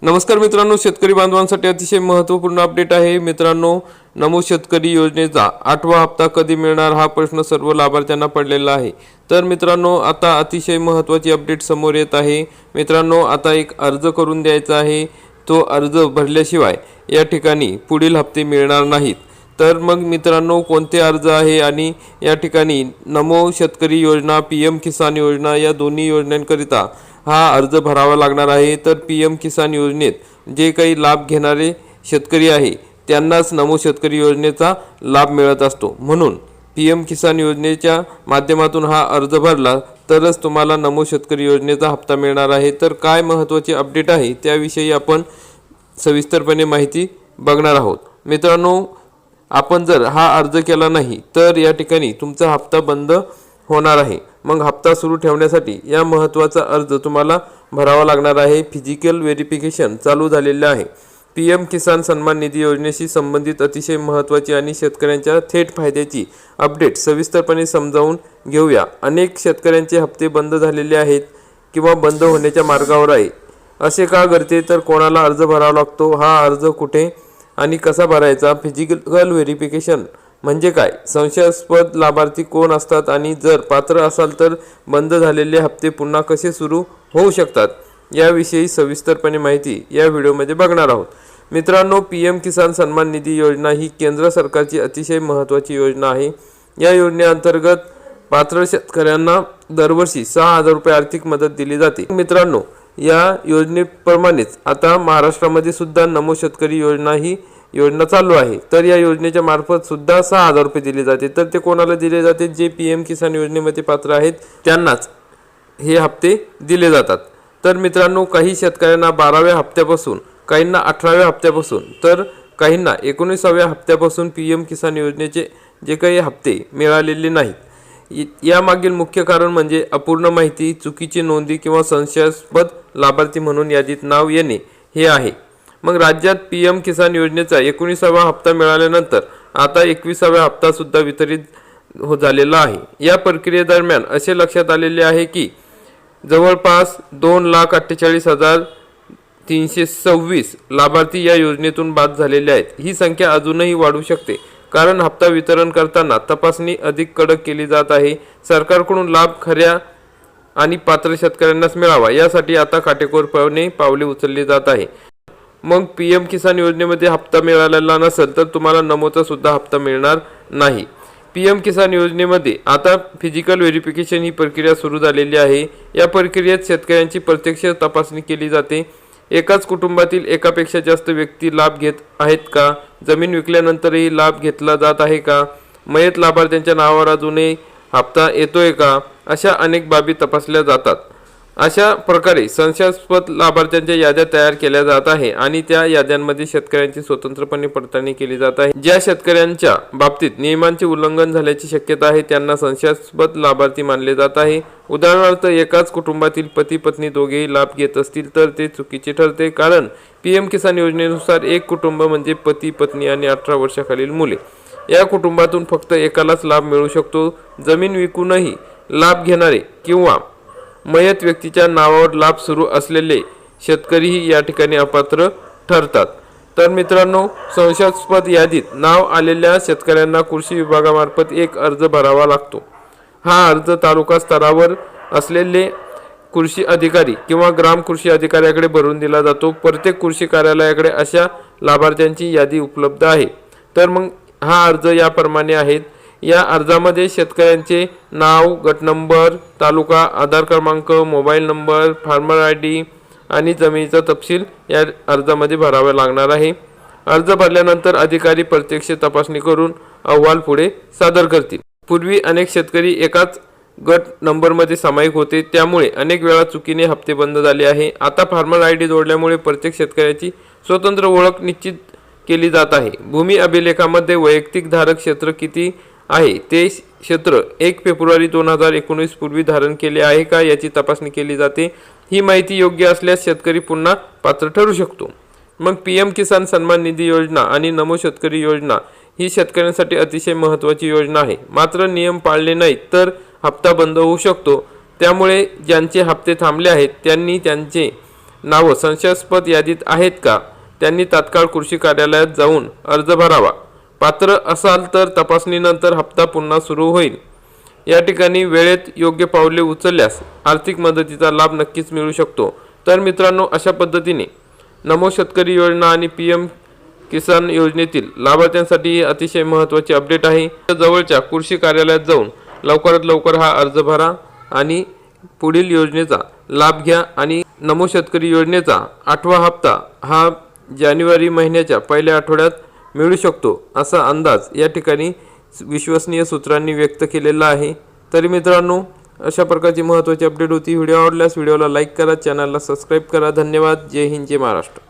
नमस्कार मित्रांनो, शेतकरी बांधवांसाठी अतिशय महत्त्वपूर्ण अपडेट आहे। मित्रांनो, नमो शेतकरी योजनेचा 8वा हप्ता कधी मिळणार हा प्रश्न सर्व लाभार्थ्यांना पडलेला आहे। तर मित्रांनो, आता अतिशय महत्त्वाची अपडेट समोर येत आहे। मित्रांनो, आता एक अर्ज करून द्यायचा आहे। तो अर्ज भरल्याशिवाय या ठिकाणी पुढील हप्ते मिळणार नाहीत। तर मग मित्रांनो, कोणते अर्ज आहे आणि या ठिकाणी नमो शेतकरी योजना, पीएम किसान योजना या दोन्ही योजनांकरिता हा अर्ज भरावा लागणार आहे। तर पीएम किसान योजनेत जे काही लाभ घेणारे शेतकरी आहे त्यांनाच नमो शेतकरी योजनेचा लाभ मिळत असतो। म्हणून पीएम किसान योजनेच्या माध्यमातून हा अर्ज भरला तरच तुम्हाला नमो शेतकरी योजनेचा हप्ता मिळणार आहे। तर काय महत्त्वाची अपडेट आहे त्याविषयी आपण सविस्तरपणे माहिती बघणार आहोत। मित्रांनो, आपण जर हा अर्ज केला नाही तर या ठिकाणी तुमचा हप्ता बंद होणार आहे। मग हप्ता सुरू ठेवण्यासाठी या महत्त्वाचा अर्ज तुम्हाला भरावा लागणार आहे। फिजिकल व्हेरिफिकेशन चालू झालेले आहे। पीएम किसान सन्मान निधी योजनेशी संबंधित अतिशय महत्त्वाची आणि शेतकऱ्यांच्या थेट फायद्याची अपडेट सविस्तरपणे समजावून घेऊया। अनेक शेतकऱ्यांचे हप्ते बंद झालेले आहेत किंवा बंद होण्याच्या मार्गावर आहे। असे का घडते, तर कोणाला अर्ज भरावा लागतो, हा अर्ज कुठे आणि कसा भरायचा, फिजिकल व्हेरिफिकेशन म्हणजे काय, संशयास्पद लाभार्थी कोण असतात आणि जर पात्र असाल तर बंद झालेले हप्ते पुन्हा कसे सुरू होऊ शकतात याविषयी सविस्तरपणे माहिती या व्हिडिओमध्ये बघणार आहोत। मित्रांनो, पीएम किसान सन्मान निधी योजना ही केंद्र सरकारची अतिशय महत्त्वाची योजना आहे। या योजनेअंतर्गत पात्र शेतकऱ्यांना दरवर्षी 6,000 रुपये आर्थिक मदत दिली जाते। मित्रांनो, या योजनेप्रमाणेच आता महाराष्ट्रामध्ये सुद्धा नमो शेतकरी योजना ही योजना चालू आहे। तर या योजनेच्या मार्फत सुद्धा 6,000 रुपये दिले जाते। तर ते कोणाला दिले जाते, जे पीएम किसान योजनेमध्ये पात्र आहेत त्यांनाच हे हप्ते दिले जातात। तर मित्रांनो, काही शेतकऱ्यांना 12व्या हप्त्यापासून, काहींना 18व्या हप्त्यापासून, तर काहींना 19व्या हप्त्यापासून पीएम किसान योजनेचे जे काही हप्ते मिळालेले नाहीत। यामागील मुख्य कारण म्हणजे अपूर्ण माहिती, चुकीची नोंदी किंवा संशयास्पद लाभार्थी म्हणून यादीत नाव येणे हे आहे। मग राज्यात पीएम किसान योजनेचा 19वा हप्ता मिळाल्यानंतर आता 21वा हप्ता सुद्धा वितरित झालेला आहे। या प्रक्रियेदरम्यान असे लक्षात आलेले आहे की जवळपास 2,48,326 लाभार्थी या योजनेतून बाद झालेले आहेत। ही संख्या अजूनही वाढू शकते, कारण हप्ता वितरण करताना तपासणी अधिक कडक केली जात आहे। सरकारकडून लाभ खऱ्या आणि पात्र शेतकऱ्यांनाच मिळावा यासाठी आता काटेकोरपणे पावले उचलली जात आहे। मग पीएम किसान योजनेमध्ये हप्ता मिळालेला नसेल तर तुम्हाला नमोचा सुद्धा हप्ता मिळणार नाही। पीएम किसान योजनेमध्ये आता फिजिकल व्हेरिफिकेशन ही प्रक्रिया सुरू झालेली आहे। या प्रक्रियेत शेतकऱ्यांची प्रत्यक्ष तपासणी केली जाते। एकाच कुटुंबातील एकापेक्षा जास्त व्यक्ती लाभ घेत आहेत का, जमीन विकल्यानंतरही लाभ घेतला जात आहे का, मयत लाभार्थ्यांच्या नावावर अजूनही हप्ता येतोय का, अशा अनेक बाबी तपासल्या जातात। अशा प्रकारे संशयास्पद लाभार्थ्यांच्या याद्या तयार केल्या जात आहे आणि त्या याद्यांमध्ये शेतकऱ्यांची स्वतंत्रपणे पडताळणी केली जात आहे। ज्या शेतकऱ्यांच्या बाबतीत नियमांचे उल्लंघन झाल्याची शक्यता आहे त्यांना संशयास्पद लाभार्थी मानले जात आहे। उदाहरणार्थ, एकाच कुटुंबातील पती पत्नी दोघेही लाभ घेत असतील तर ते चुकीचे ठरते, कारण पीएम किसान योजनेनुसार एक कुटुंब म्हणजे पती पत्नी आणि 18 वर्षाखालील मुले। या कुटुंबातून फक्त एकालाच लाभ मिळू शकतो। जमीन विकूनही लाभ घेणारे किंवा मयत व्यक्तीच्या नावावर लाभ सुरू असलेले शेतकरीही या ठिकाणी अपात्र ठरतात। तर मित्रांनो, संशयास्पद यादीत नाव आलेल्या शेतकऱ्यांना कृषी विभागामार्फत एक अर्ज भरावा लागतो। हा अर्ज तालुका स्तरावर असलेले कृषी अधिकारी किंवा ग्राम कृषी अधिकाऱ्याकडे भरून दिला जातो। प्रत्येक कृषी कार्यालयाकडे अशा लाभार्थ्यांची यादी उपलब्ध आहे। तर मग हा अर्ज याप्रमाणे आहेत। या अर्जामध्ये शेतकऱ्यांचे नाव, गट नंबर, तालुका, आधार क्रमांक, मोबाईल नंबर, फार्मर आयडी आणि जमिनीचा तपशील या अर्जामध्ये भरावा लागणार आहे। अर्ज भरल्यानंतर अधिकारी प्रत्यक्ष तपासणी करून अहवाल पुढे सादर करतील। पूर्वी अनेक शेतकरी एकाच गट नंबरमध्ये सामायिक होते, त्यामुळे अनेक वेळा चुकीने हप्ते बंद झाले आहे। आता फार्मर आयडी जोडल्यामुळे प्रत्येक शेतकऱ्याची स्वतंत्र ओळख निश्चित केली जात आहे। भूमी अभिलेखामध्ये वैयक्तिक धारक क्षेत्र किती आहे ते क्षेत्र 1 फेब्रुवारी 2019 पूर्वी धारण केले आहे का याची तपासणी केली जाते। ही माहिती योग्य असल्यास शेतकरी पुन्हा पात्र ठरू शकतो। मग पीएम किसान सन्मान निधी योजना आणि नमो शेतकरी योजना ही शेतकऱ्यांसाठी अतिशय महत्त्वाची योजना आहे। मात्र नियम पाळले नाहीत तर हप्ता बंद होऊ शकतो। त्यामुळे ज्यांचे हप्ते थांबले आहेत त्यांनी त्यांचे नावं संशयास्पद यादीत आहेत का त्यांनी तात्काळ कृषी कार्यालयात जाऊन अर्ज भरावा। पात्र असाल तर तपासणीनंतर हप्ता पुन्हा सुरू होईल। या ठिकाणी वेळेत योग्य पावले उचलल्यास आर्थिक मदतीचा लाभ नक्कीच मिळू शकतो। तर मित्रांनो, अशा पद्धतीने नमो शेतकरी योजना आणि PM किसान योजनेतील लाभार्थ्यांसाठी अतिशय महत्त्वाची अपडेट आहे। जवळच्या कृषी कार्यालयात जाऊन लवकरात लवकर हा अर्ज भरा आणि पुढील योजनेचा लाभ घ्या। आणि नमो शेतकरी योजनेचा 8वा हप्ता हा जानेवारी महिन्याच्या पहिल्या आठवड्यात मिळू शकतो असा अंदाज या ठिकाणी विश्वसनीय सूत्रांनी व्यक्त केलेला आहे। तरी मित्रांनो, अशा प्रकारची महत्त्वाची अपडेट होती। व्हिडिओ आवडल्यास व्हिडिओला लाईक करा, चॅनलला सबस्क्राईब करा। धन्यवाद। जय हिंद, जय महाराष्ट्र।